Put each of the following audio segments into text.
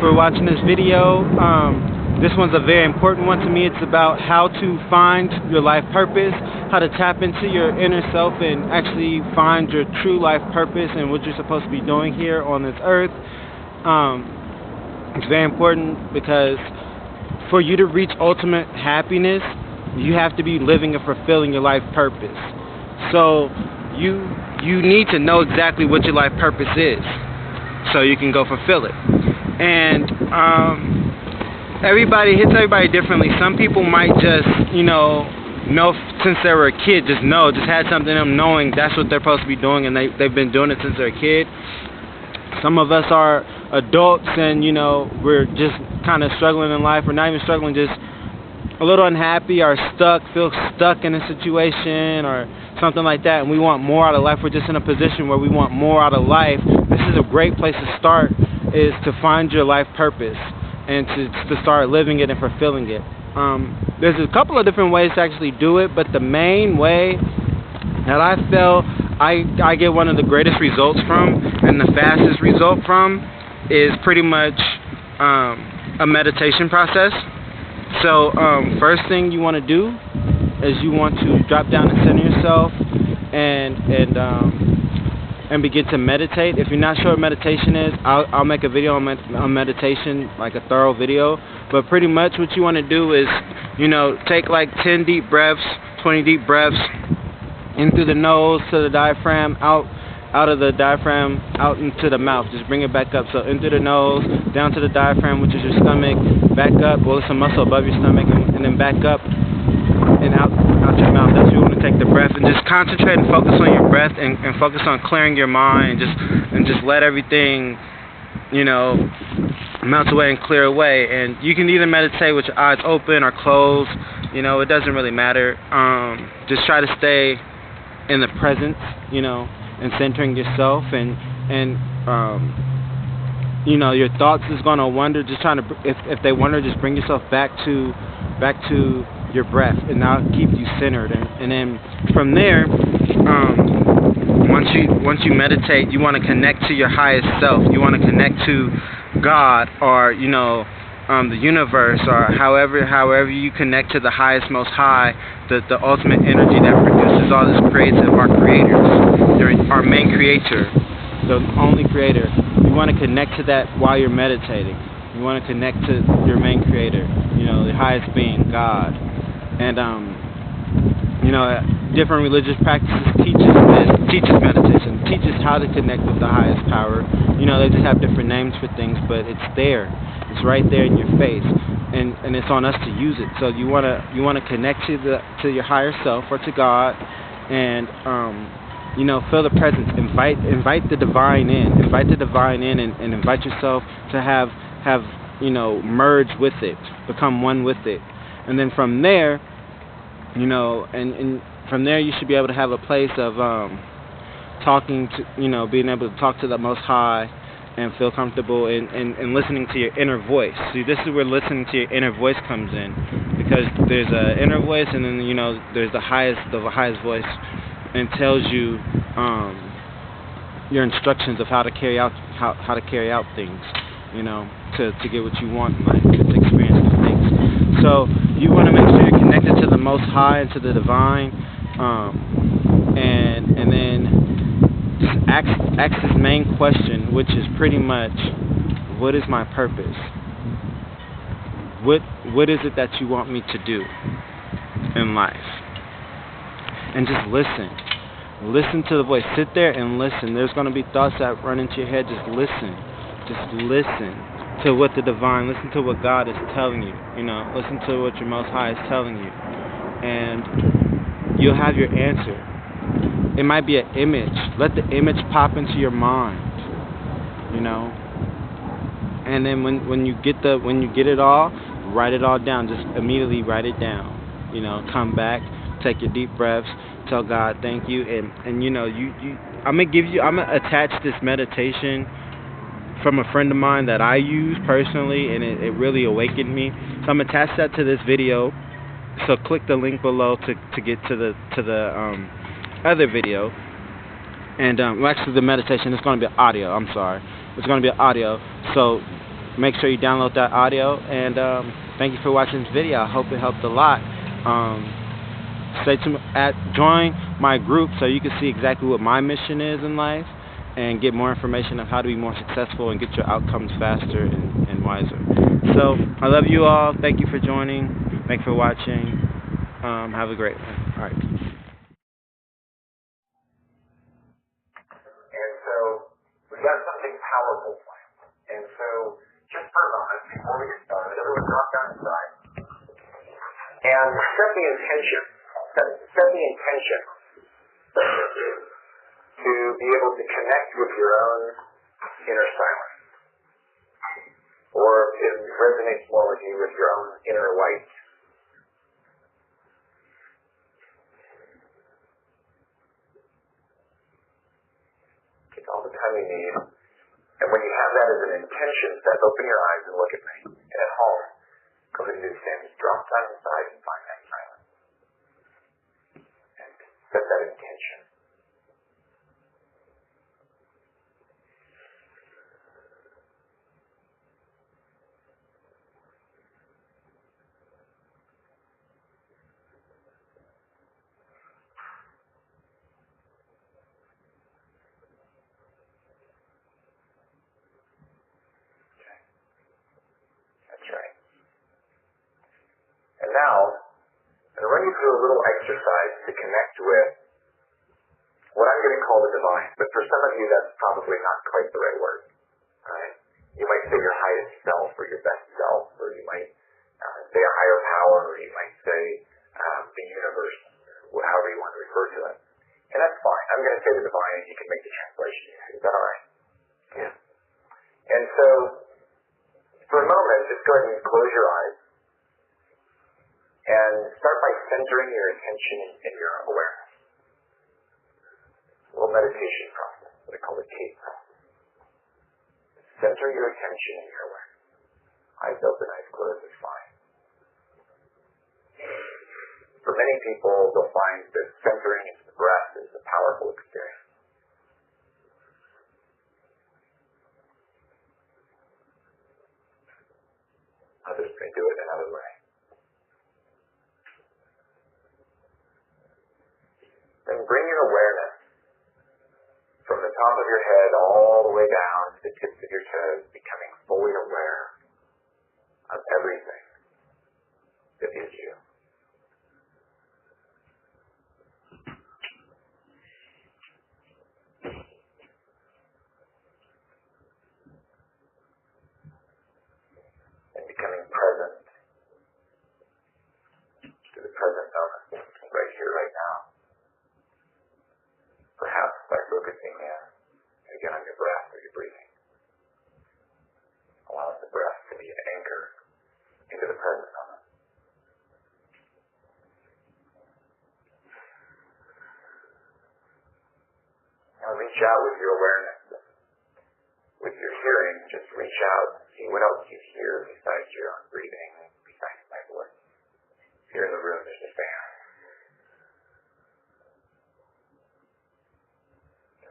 for watching this video. This one's a very important one to me. It's about how to find your life purpose, how to tap into your inner self and actually find your true life purpose and what you're supposed to be doing here on this earth. It's very important because for you to reach ultimate happiness, you have to be living and fulfilling your life purpose. So you need to know exactly what your life purpose is so you can go fulfill it. And everybody hits everybody differently. Some people might just, know since they were a kid, just had something in them knowing that's what they're supposed to be doing, and they've been doing it since they're a kid. Some of us are adults and, we're just kind of struggling in life, or not even struggling, just a little unhappy or feel stuck in a situation or something like that, and we want more out of life. We're just in a position where we want more out of life. This is a great place to start, is to find your life purpose and to start living it and fulfilling it. There's a couple of different ways to actually do it, but the main way that I feel I get one of the greatest results from and the fastest result from is pretty much a meditation process. So first thing you want to do is you want to drop down and center yourself and begin to meditate. If you're not sure what meditation is, I'll make a video on meditation, like a thorough video. But pretty much what you want to do is, take like 10 deep breaths, 20 deep breaths, in through the nose to the diaphragm, out of the diaphragm, out into the mouth. Just bring it back up. So in through the nose, down to the diaphragm, which is your stomach, back up. Well, it's a muscle above your stomach, and then back up and out your mouth. That's where you want to take the breath, and just concentrate and focus on your breath, and focus on clearing your mind, and just let everything, melt away and clear away. And you can either meditate with your eyes open or closed. It doesn't really matter. Just try to stay in the presence, and centering yourself, and your thoughts is gonna wander. Just trying to, if they wander, just bring yourself back to your breath, and that'll keep you centered. And then from there, once you meditate, you want to connect to your highest self. You want to connect to God, or the universe, or however you connect to the highest, most high, the ultimate energy that produces all this creative, our creators, our main creator, the only creator. You want to connect to that while you're meditating. You want to connect to your main creator, the highest being, God. And different religious practices teaches meditation, teaches how to connect with the highest power. They just have different names for things, but it's there. It's right there in your face, and it's on us to use it. So you wanna connect to your higher self, or to God, and feel the presence. Invite the divine in. Invite the divine in, and invite yourself to have merge with it, become one with it. And then from there, and from there you should be able to have a place of talking to, being able to talk to the Most High and feel comfortable in listening to your inner voice. See, this is where listening to your inner voice comes in, because there's an inner voice, and then there's the highest voice, and tells you your instructions of how to carry out things, to get what you want in life, to experience the things. So you want to make sure you're connected to the Most High and to the divine, and then just ask this main question, which is pretty much, what is my purpose? What is it that you want me to do in life? And just listen. Listen to the voice. Sit there and listen. There's going to be thoughts that run into your head. Just listen. Just listen to what the divine, listen to what God is telling you. Listen to what your Most High is telling you. And you'll have your answer. It might be an image. Let the image pop into your mind, And then when you get it all, write it all down. Just immediately write it down. Come back, take your deep breaths, tell God thank you, and I'm gonna attach this meditation from a friend of mine that I use personally, and it really awakened me. So I'm gonna attach that to this video. So click the link below to get to the other video, and actually the meditation is going to be audio. I'm sorry, it's going to be audio. So make sure you download that audio. And thank you for watching this video. I hope it helped a lot. Join my group so you can see exactly what my mission is in life and get more information on how to be more successful and get your outcomes faster and wiser. So I love you all. Thank you for joining. Thank you for watching. Have a great one. All right, peace. And so we've got something powerful planned. And so just for a moment, before we get started, everyone drop down inside and set the intention. Set the intention to be able to connect with your own inner silence. Or if it resonates more with you, with your own inner light. Take all the time you need. And when you have that as an intention, open your eyes and look at me. And at home, go ahead and do the same. Just drop down inside and find that silence. And set that intention. And now, I'm going to run you through a little exercise to connect with what I'm going to call the divine. But for some of you, that's probably not quite the right word. Right? You might say your highest self or your best self, or you might say a higher power, or you might say the universe, however you want to refer to it. And that's fine. I'm going to say the divine, and you can make the translation. Is that all right? Yeah. And so, for a moment, just go ahead and close your eyes. And start by centering your attention in your awareness. A little meditation process, what I call the Kate process. Center your attention in your awareness. Eyes open, eyes closed is fine. For many people, they'll find that centering into the breath is a powerful experience. Others may do it another way. Then bring your awareness from the top of your head all the way down to the tips of your toes, becoming fully aware of everything that is you. And becoming present to the present moment, right here, right now. Perhaps by focusing again on your breath or your breathing. Allow the breath to be an anchor into the present moment. Now reach out with your awareness. With your hearing, just reach out and see what else you hear besides your own breathing, besides my voice. Here in the room, there's a fan.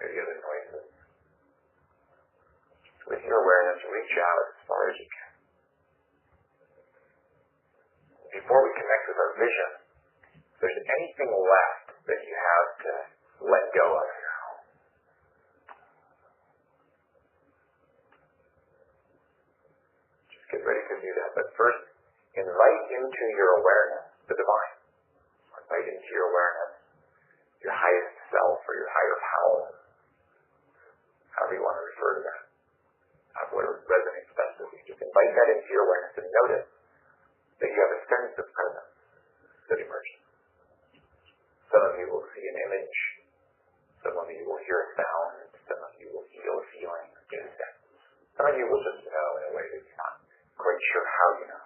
Maybe other noises. With your awareness, reach out as far as you can. Before we connect with our vision, if there's anything left that you have to let go of now, just get ready to do that. But first, invite into your awareness the divine. Invite into your awareness your highest self or your higher power. However you want to refer to that. Whatever resonates best with you. Just invite that into your awareness and notice that you have a sense of presence that emerges. Some of you will see an image. Some of you will hear a sound. Some of you will feel a feeling, get a sense. Some of you will just know in a way that you're not quite sure how you know.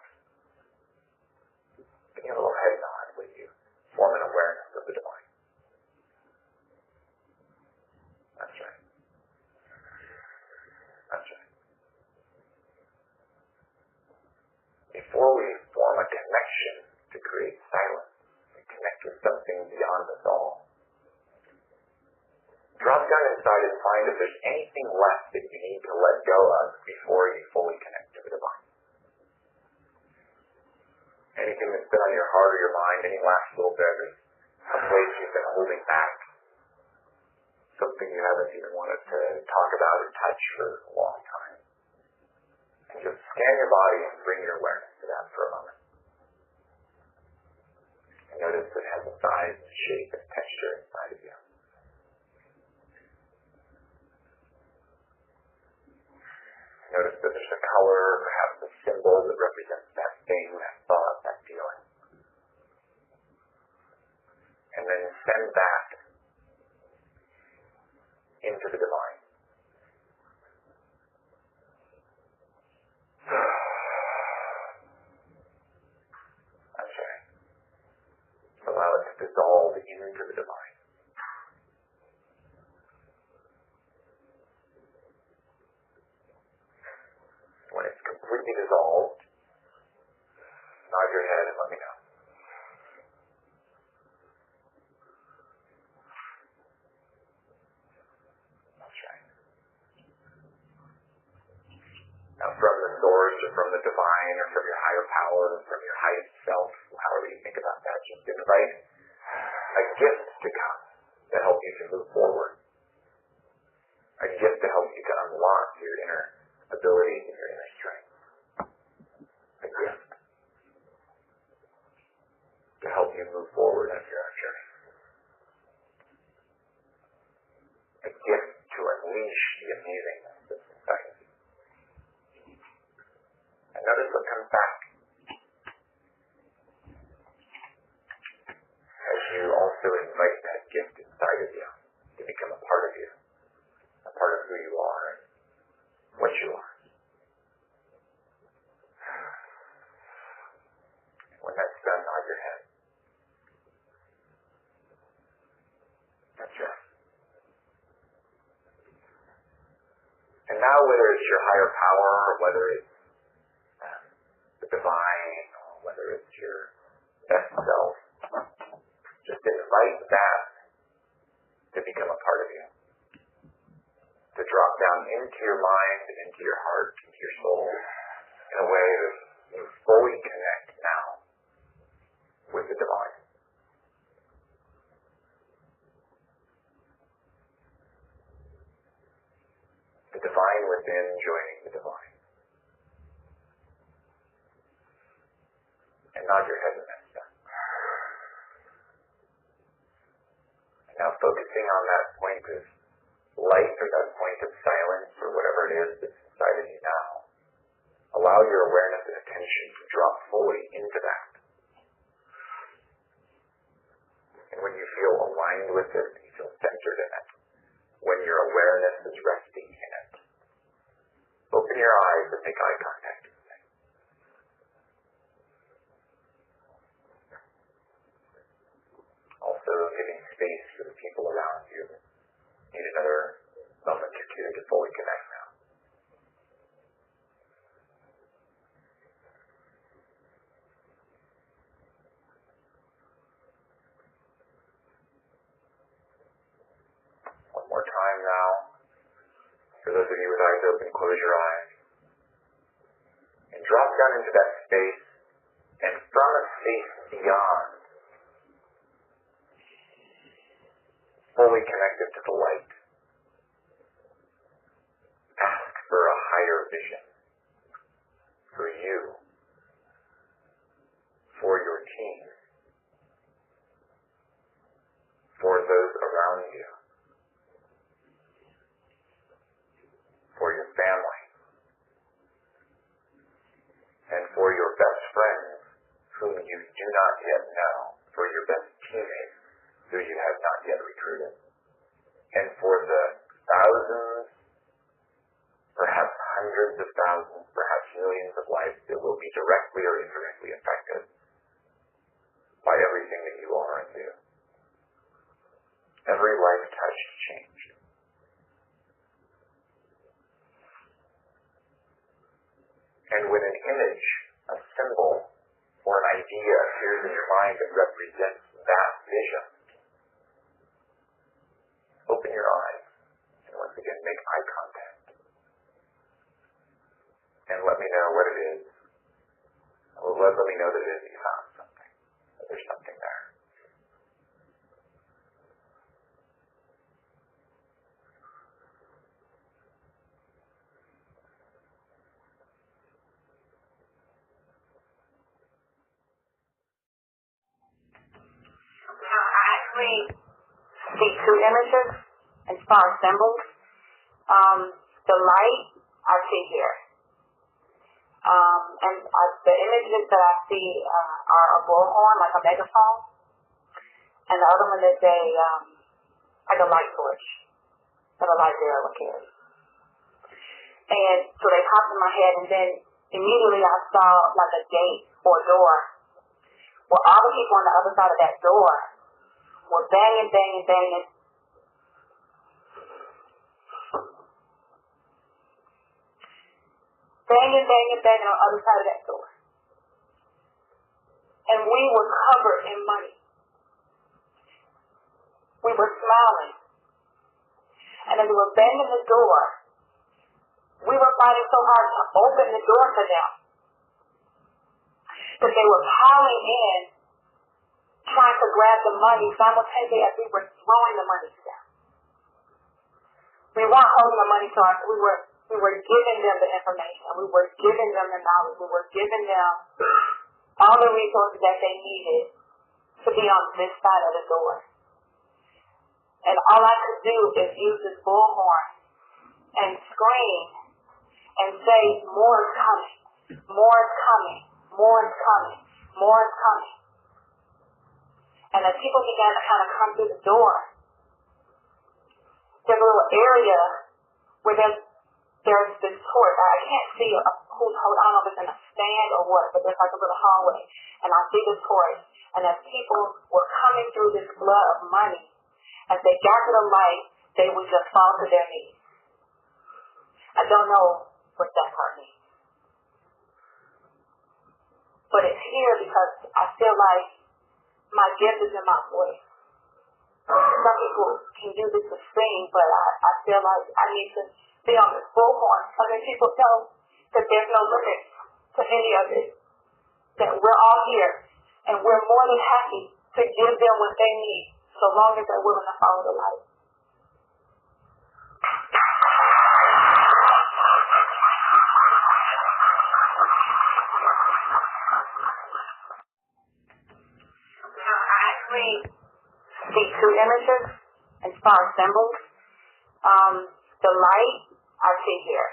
Give me a little head nod when you form an awareness of the divine. That's right. That's right. Before we form a connection to create silence, we connect with something beyond us all. Drop down inside and find if there's anything left that you need to let go of before you fully connect to it. Anything that's been on your heart or your mind, any last little bit of a place you've been holding back, something you haven't even wanted to talk about or touch for a long time. And just scan your body and bring your awareness to that for a moment. And notice it has a size, shape, and texture inside of you. Notice that there's a color, perhaps a symbol that represents that thing, that thought, that feeling. And then send that into the divine. That's right. Allow it to dissolve into the divine. When it's completely dissolved, nod your head and let me know. That's right. Now from the source or from the divine or from your higher power or from your highest self, however you think about that, just invite a gift to come to help you to move forward. A gift to help you to unlock your inner ability and your inner strength. A gift to help you move forward on your own journey. A gift to unleash the amazingness that's inside of you. And notice what comes back. As you also invite that gift inside of you to become a part of you. A part of who you are and what you are. When that's done, nod your head. That's right. And now whether it's your higher power, or whether it's the divine, or whether it's your best self, just invite that to become a part of you. To drop down into your mind, into your heart, into your soul, in a way that you fully connect now with the divine. The divine within joining the divine. And nod your head when that's done. And now focusing on that point of light or that point of silence or whatever it is that's inside of you now, allow your awareness and attention to drop fully into that. And when you feel aligned with it, you feel centered in it, when your awareness is resting in it, open your eyes and make eye contact with it. Also giving space for the people around you. Need another moment or two to fully connect now. One more time now. For those of you with eyes open, close your eyes. And drop down into that space. And from a space beyond, fully connected to the light. Ask for a higher vision for you, for your team, for those around you, for your family, and for your best friends whom you do not yet know, for your best teammates who you have not yet recruited, and for the thousands, perhaps hundreds of thousands, perhaps millions of lives that will be directly or indirectly affected by everything that you are and do. Every life touched changed. And when an image, a symbol, or an idea appears in your mind that represents that vision, open your eyes and once again make eye contact. And let me know what it is. Let me know that it is you found. actually see two images as far as symbols. The light I see here. The images that I see are a bullhorn, like a megaphone, and the other one is like a light torch that a light bearer would carry. And so they popped in my head, and then immediately I saw like a gate or a door where all the people on the other side of that door were banging, banging, banging. Banging, banging, banging on the other side of that door. And we were covered in money. We were smiling. And as we were banging the door, we were fighting so hard to open the door for them that they were piling in, trying to grab the money simultaneously as we were throwing the money to them. We weren't holding the money to us. We were giving them the information. We were giving them the knowledge. We were giving them all the resources that they needed to be on this side of the door. And all I could do is use this bullhorn and scream and say, more is coming, more is coming, more is coming, more is coming. And as people began to kind of come through the door, there's a little area where there's this torch. I can't see who's holding, I don't know if it's in a stand or what, but there's like a little hallway. And I see the torch. And as people were coming through this flood of money, as they got to the light, they would just fall to their knees. I don't know what that part means. But it's here because I feel like my gift is in my voice. Some people can do this with sing, but I feel like I need to be on this bullhorn so that people know that there's no limit to any of it. That we're all here, and we're more than happy to give them what they need, so long as they're willing to follow the light. I actually see two images as far as symbols. The light I see here.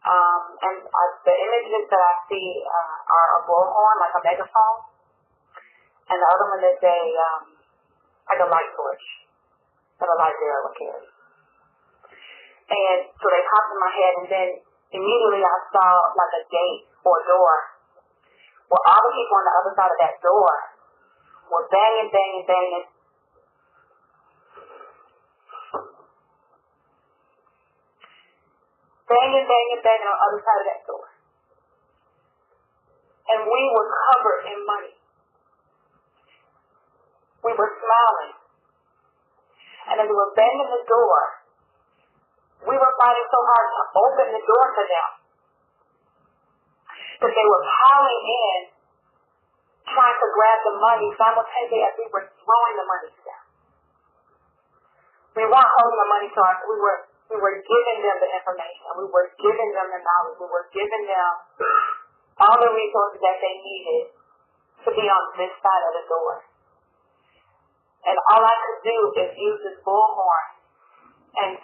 The images that I see are a bullhorn, like a megaphone, and the other one is like a light torch that a light bearer would carry. And so they popped in my head, and then immediately I saw like a gate or a door where all the people on the other side of that door were banging, banging, banging. Banging, banging, banging on the other side of that door. And we were covered in money. We were smiling. And as we were banging the door, we were fighting so hard to open the door for them that they were piling in, trying to grab the money simultaneously as we were throwing the money to them. We weren't holding the money to us. We were giving them the information. We were giving them the knowledge. We were giving them all the resources that they needed to be on this side of the door. And all I could do is use this bullhorn and